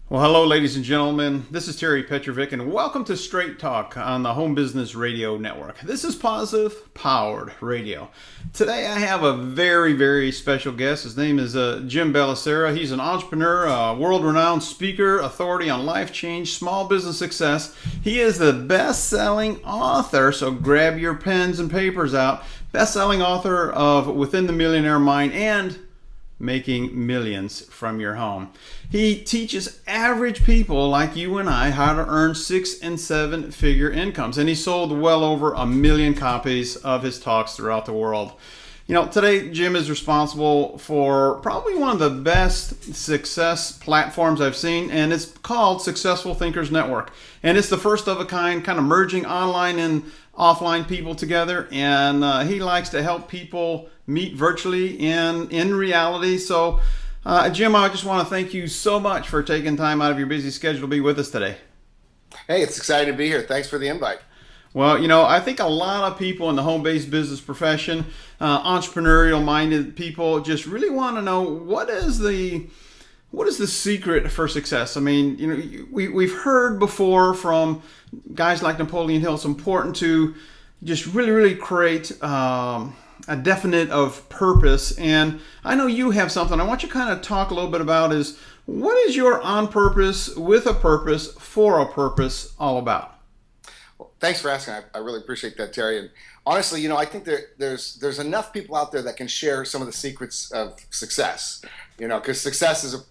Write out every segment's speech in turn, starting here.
Well, hello, ladies and gentlemen. This is Terry Petrovick, and welcome to Straight Talk on the Home Business Radio Network. This is Positive Powered Radio. Today, I have a very, very special guest. His name is Jim Bellacera. He's an entrepreneur, a world-renowned speaker, authority on life change, small business success. He is the best-selling author, so grab your pens and papers out. Best-selling author of Within the Millionaire Mind and Making Millions from Your Home. He teaches average people like you and I how to earn 6- and 7-figure incomes, and he sold well over 1 million copies of his talks throughout the world. You know, today Jim is responsible for probably one of the best success platforms I've seen, and it's called Successful Thinkers Network. And it's the first of a kind of merging online and offline people together, and he likes to help people meet virtually and in reality. So Jim, I just want to thank you so much for taking time out of your busy schedule to be with us today. Hey, it's exciting to be here. Thanks for the invite. Well, you know, I think a lot of people in the home-based business profession, entrepreneurial-minded people, just really want to know what is the secret for success. I mean, you know, we've heard before from guys like Napoleon Hill, it's important to just really create a definite of purpose. And I know you have something I want you to kind of talk a little bit about is what is your on purpose, with a purpose, for a purpose all about? Well, thanks for asking. I really appreciate that, Terry. And honestly, you know, I think there's enough people out there that can share some of the secrets of success. You know, because success is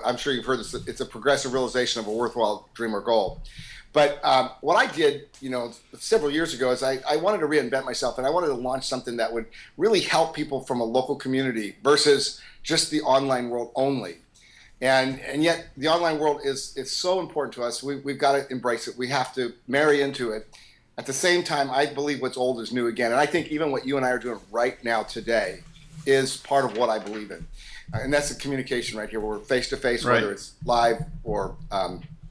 I'm sure you've heard this, it's a progressive realization of a worthwhile dream or goal. But what I did, you know, several years ago is I wanted to reinvent myself, and I wanted to launch something that would really help people from a local community versus just the online world only. And yet the online world is so important to us. We've got to embrace it. We have to marry into it. At the same time, I believe what's old is new again. And I think even what you and I are doing right now today is part of what I believe in. And that's the communication right here, where we're face-to-face, right, whether it's live or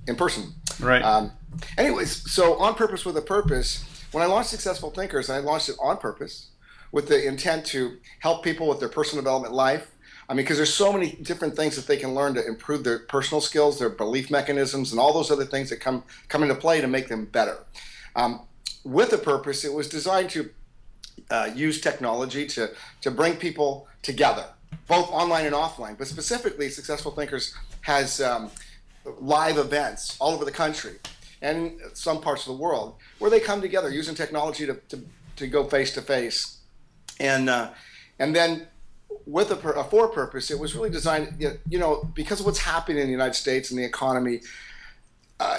in person. Right. Anyways, so on purpose with a purpose, when I launched Successful Thinkers, I launched it on purpose with the intent to help people with their personal development life. I mean, because there's so many different things that they can learn to improve their personal skills, their belief mechanisms, and all those other things that come into play to make them better. With a purpose, it was designed to use technology to bring people together, both online and offline. But specifically, Successful Thinkers has live events all over the country and some parts of the world where they come together using technology to go face to face. And then with a for purpose, it was really designed, you know, because of what's happening in the United States and the economy.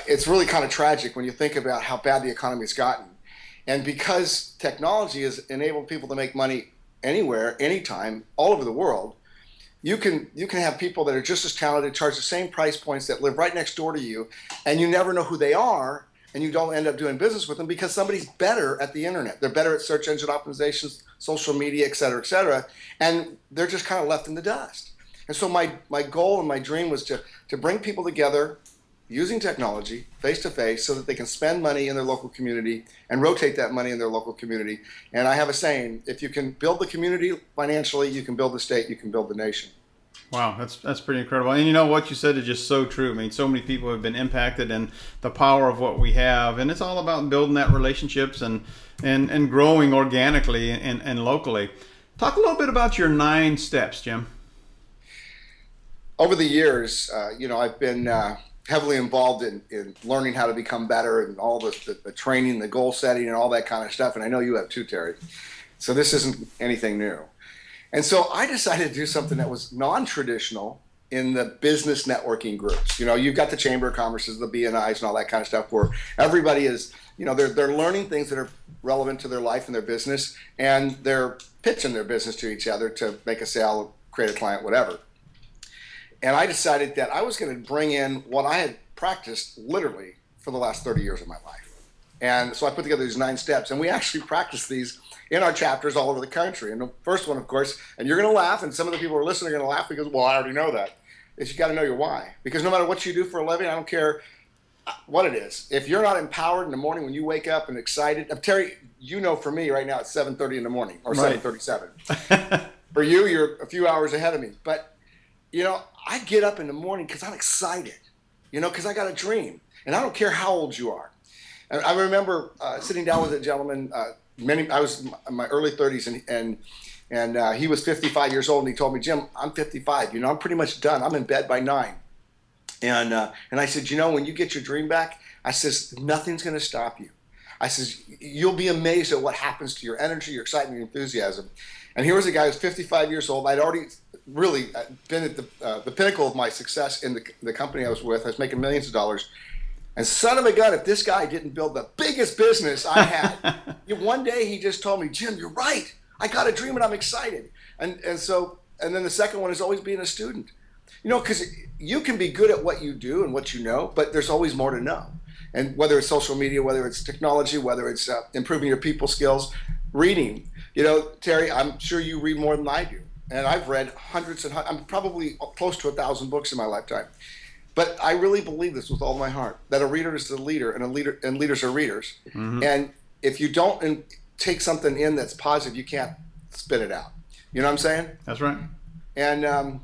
It's really kind of tragic when you think about how bad the economy has gotten. And because technology has enabled people to make money anywhere, anytime, all over the world, you can have people that are just as talented, charge the same price points, that live right next door to you, and you never know who they are, and you don't end up doing business with them because somebody's better at the internet. They're better at search engine optimizations, social media, et cetera, and they're just kind of left in the dust. And so my goal and my dream was to bring people together using technology face-to-face so that they can spend money in their local community and rotate that money in their local community. And I have a saying, if you can build the community financially, you can build the state, you can build the nation. Wow, that's pretty incredible. And you know, what you said is just so true. I mean, so many people have been impacted in the power of what we have. And it's all about building that relationships and growing organically and locally. Talk a little bit about your 9 steps, Jim. Over the years, you know, I've been heavily involved in learning how to become better and all the training, the goal setting, and all that kind of stuff. And I know you have too, Terry. So this isn't anything new. And so I decided to do something that was non-traditional in the business networking groups. You know, you've got the Chamber of Commerce's, the BNIs, and all that kind of stuff, where everybody is, you know, they're learning things that are relevant to their life and their business, and they're pitching their business to each other to make a sale, create a client, whatever. And I decided that I was going to bring in what I had practiced literally for the last 30 years of my life. And so I put together these 9 steps, and we actually practiced these in our chapters all over the country. And the first one, of course, and you're going to laugh, and some of the people who are listening are going to laugh because, well, I already know that, is you got to know your why. Because no matter what you do for a living, I don't care what it is. If you're not empowered in the morning when you wake up and excited, Terry, you know, for me right now it's 7:30 in the morning or 7:37. For you, you're a few hours ahead of me. But, you know, I get up in the morning because I'm excited, you know, because I got a dream. And I don't care how old you are. And I remember sitting down with a gentleman, I was in my early 30s, and he was 55 years old, and he told me, Jim, I'm 55. You know, I'm pretty much done. I'm in bed by 9. And I said, you know, when you get your dream back, I says, nothing's going to stop you. I says, you'll be amazed at what happens to your energy, your excitement, your enthusiasm. And here was a guy who's 55 years old. I'd already really been at the pinnacle of my success in the company I was with. I was making millions of dollars. And son of a gun, if this guy didn't build the biggest business I had, one day he just told me, Jim, you're right. I got a dream and I'm excited. And then the second one is always being a student. You know, because you can be good at what you do and what you know, but there's always more to know. And whether it's social media, whether it's technology, whether it's improving your people skills, reading. You know, Terry, I'm sure you read more than I do. And I've read hundreds and hundreds, I'm probably close to 1,000 books in my lifetime. But I really believe this with all my heart, that a reader is a leader, and leaders are readers. Mm-hmm. And if you don't take something in that's positive, you can't spit it out. You know what I'm saying? That's right. And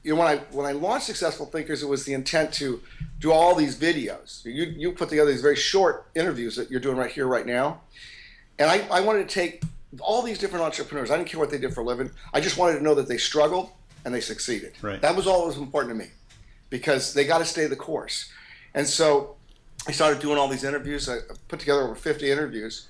you know, when I launched Successful Thinkers, it was the intent to do all these videos. You put together these very short interviews that you're doing right here, right now. And I wanted to take all these different entrepreneurs. I didn't care what they did for a living. I just wanted to know that they struggled and they succeeded. Right. That was all that was important to me, because they got to stay the course. And so I started doing all these interviews. I put together over 50 interviews.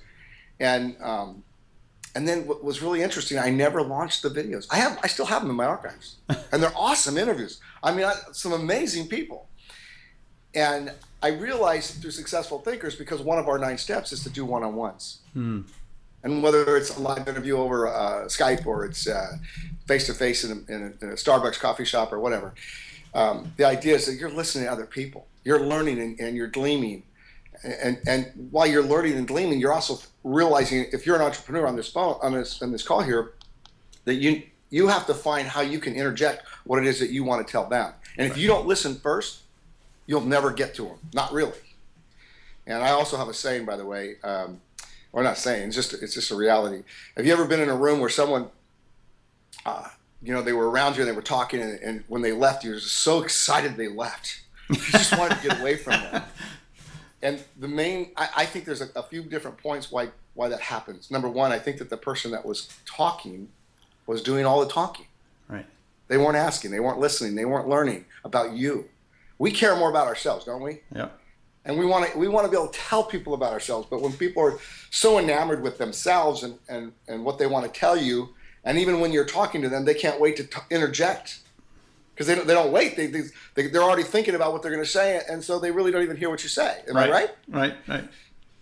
And then what was really interesting, I never launched the videos. I still have them in my archives. And they're awesome interviews. I mean, some amazing people. And I realized through Successful Thinkers, because one of our 9 steps is to do one-on-ones. Hmm. And whether it's a live interview over Skype or it's face-to-face in a Starbucks coffee shop or whatever, the idea is that you're listening to other people. You're learning and you're gleaming. And while you're learning and gleaming, you're also realizing, if you're an entrepreneur on this call here, that you have to find how you can interject what it is that you want to tell them. And if you don't listen first, you'll never get to them. Not really. And I also have a saying, by the way, or not saying, it's just a reality. Have you ever been in a room where someone, you know, they were around you and they were talking, and when they left, you were just so excited they left. You just wanted to get away from them. And I think there's a few different points why that happens. Number one, I think that the person that was talking was doing all the talking. Right. They weren't asking, they weren't listening, they weren't learning about you. We care more about ourselves, don't we? Yeah. And we want to be able to tell people about ourselves. But when people are so enamored with themselves and what they want to tell you, and even when you're talking to them, they can't wait to interject. Because they don't wait. They're already thinking about what they're going to say, and so they really don't even hear what you say. Am I right? Right.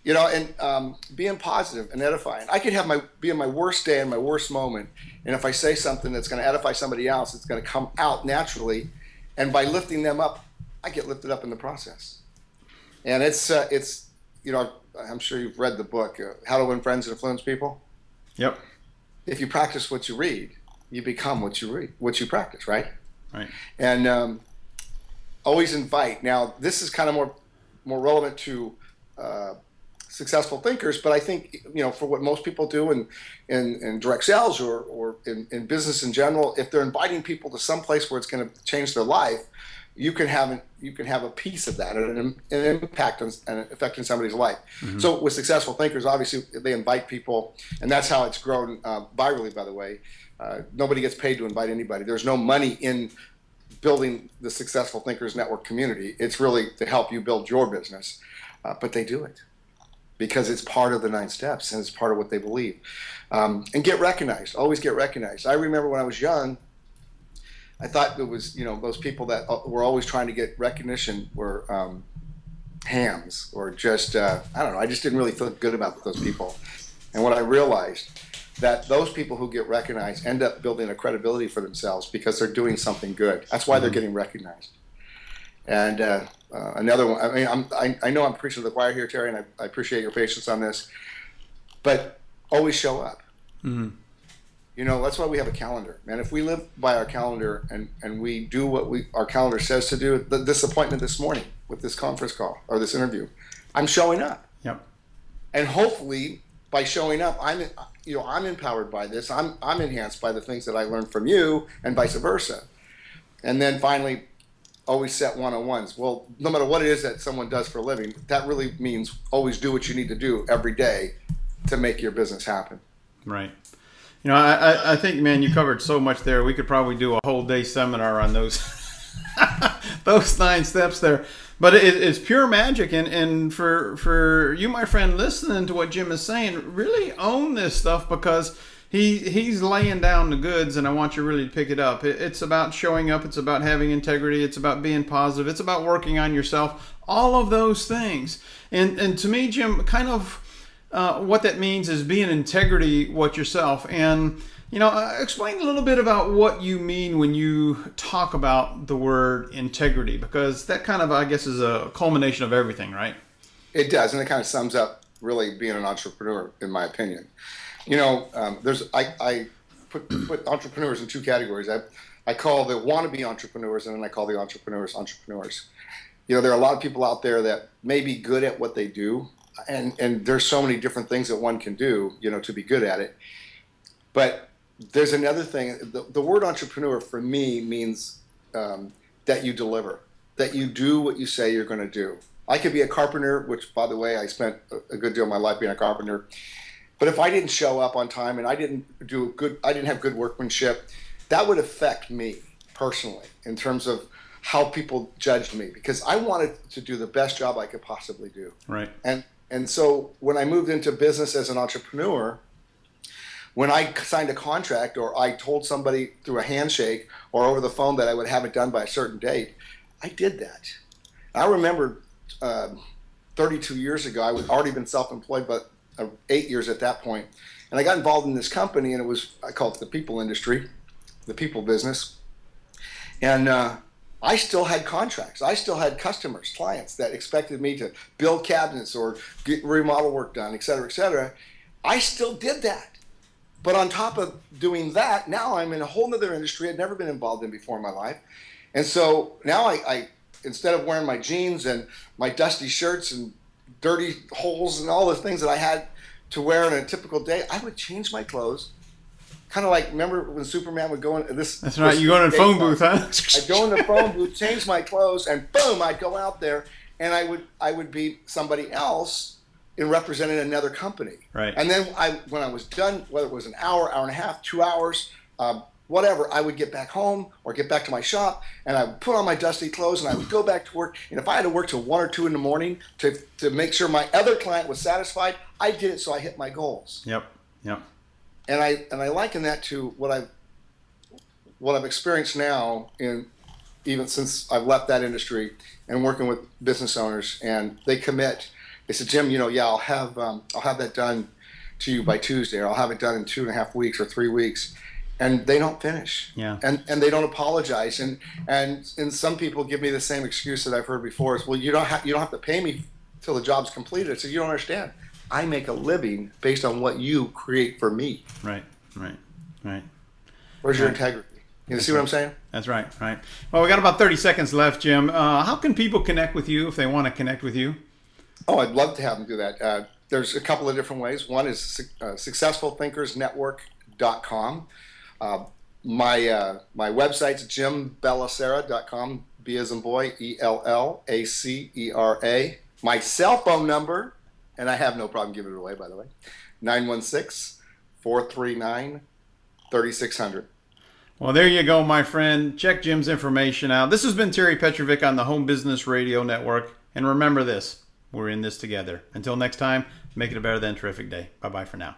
You know, and being positive and edifying. I could be in my worst day and my worst moment, and if I say something that's going to edify somebody else, it's going to come out naturally, and by lifting them up, I get lifted up in the process. And it's you know, I'm sure you've read the book, How to Win Friends and Influence People. Yep. If you practice what you read, you become what you read, what you practice, right? Right. And always invite. Now, this is kind of more relevant to successful thinkers, but I think, you know, for what most people do in direct sales or in business in general, if they're inviting people to some place where it's going to change their life, you can have a piece of that and an impact and effect in somebody's life. Mm-hmm. So with successful thinkers, obviously they invite people, and that's how it's grown virally, by the way. Nobody gets paid to invite anybody. There's no money in building the Successful Thinkers Network community. It's really to help you build your business. But they do it because it's part of the 9 steps and it's part of what they believe. And get recognized. Always get recognized. I remember when I was young, I thought it was, you know, those people that were always trying to get recognition were hams or just, I don't know, I just didn't really feel good about those people. And what I realized, that those people who get recognized end up building a credibility for themselves because they're doing something good. That's why they're getting recognized. And another one, I mean, I know I'm preaching to the choir here, Terry, and I appreciate your patience on this. But always show up. Mm-hmm. You know, that's why we have a calendar, man. If we live by our calendar and we do what our calendar says to do, this appointment this morning with this conference call or this interview, I'm showing up. Yep. And hopefully by showing up, I'm empowered by this. I'm enhanced by the things that I learned from you and vice versa. And then finally, always set one-on-ones. Well, no matter what it is that someone does for a living, that really means always do what you need to do every day to make your business happen. Right. You know, I think, man, you covered so much there. We could probably do a whole day seminar on those those 9 steps there. But it's pure magic. And for you, my friend, listening to what Jim is saying, really own this stuff, because he's laying down the goods, and I want you really to pick it up. It's about showing up. It's about having integrity. It's about being positive. It's about working on yourself. All of those things. And to me, Jim, kind of what that means is being integrity with yourself. And, you know, explain a little bit about what you mean when you talk about the word integrity, because that kind of, I guess, is a culmination of everything, right? It does, and it kind of sums up really being an entrepreneur, in my opinion. You know, I put entrepreneurs in 2 categories. I call the wannabe entrepreneurs, and then I call the entrepreneurs. You know, there are a lot of people out there that may be good at what they do, and there's so many different things that one can do, you know, to be good at it. But there's another thing. The word entrepreneur for me means that you deliver, that you do what you say you're going to do. I could be a carpenter, which, by the way, I spent a good deal of my life being a carpenter. But if I didn't show up on time and I didn't have good workmanship, that would affect me personally in terms of how people judged me, because I wanted to do the best job I could possibly do. Right. And so when I moved into business as an entrepreneur, when I signed a contract or I told somebody through a handshake or over the phone that I would have it done by a certain date, I did that. I remember 32 years ago, I had already been self-employed, but 8 years at that point. And I got involved in this company, and I call it the people industry, the people business. And I still had contracts. I still had customers, clients that expected me to build cabinets or get remodel work done, et cetera, et cetera. I still did that. But on top of doing that, now I'm in a whole other industry I'd never been involved in before in my life. And so now I instead of wearing my jeans and my dusty shirts and dirty holes and all the things that I had to wear on a typical day, I would change my clothes. Kind of like, remember when Superman would go in this? That's right. You go in a phone booth, huh? I'd go in the phone booth, change my clothes, and boom, I'd go out there, and I would be somebody else in representing another company. Right. And then when I was done, whether it was an hour, hour and a half, 2 hours, whatever, I would get back home or get back to my shop, and I would put on my dusty clothes, and I would go back to work. And if I had to work till 1 or 2 in the morning to make sure my other client was satisfied, I did it so I hit my goals. Yep. And I liken that to what I've experienced now, even since I've left that industry and working with business owners, and they commit. They said, Jim, I'll have that done to you by Tuesday, or I'll have it done in 2.5 weeks or 3 weeks, and they don't finish. Yeah. And they don't apologize, and some people give me the same excuse that I've heard before is, well, you don't have to pay me till the job's completed. So you don't understand. I make a living based on what you create for me. Right. Where's your integrity? You see what I'm saying? That's right. Well, we got about 30 seconds left, Jim. How can people connect with you if they want to connect with you? Oh, I'd love to have them do that. There's a couple of different ways. One is successfulthinkersnetwork.com. My website's jimbellacera.com. B as in boy, ELLACERA. My cell phone number, and I have no problem giving it away, by the way, 916-439-3600. Well, there you go, my friend. Check Jim's information out. This has been Terry Petrovick on the Home Business Radio Network. And remember this, we're in this together. Until next time, make it a better than terrific day. Bye-bye for now.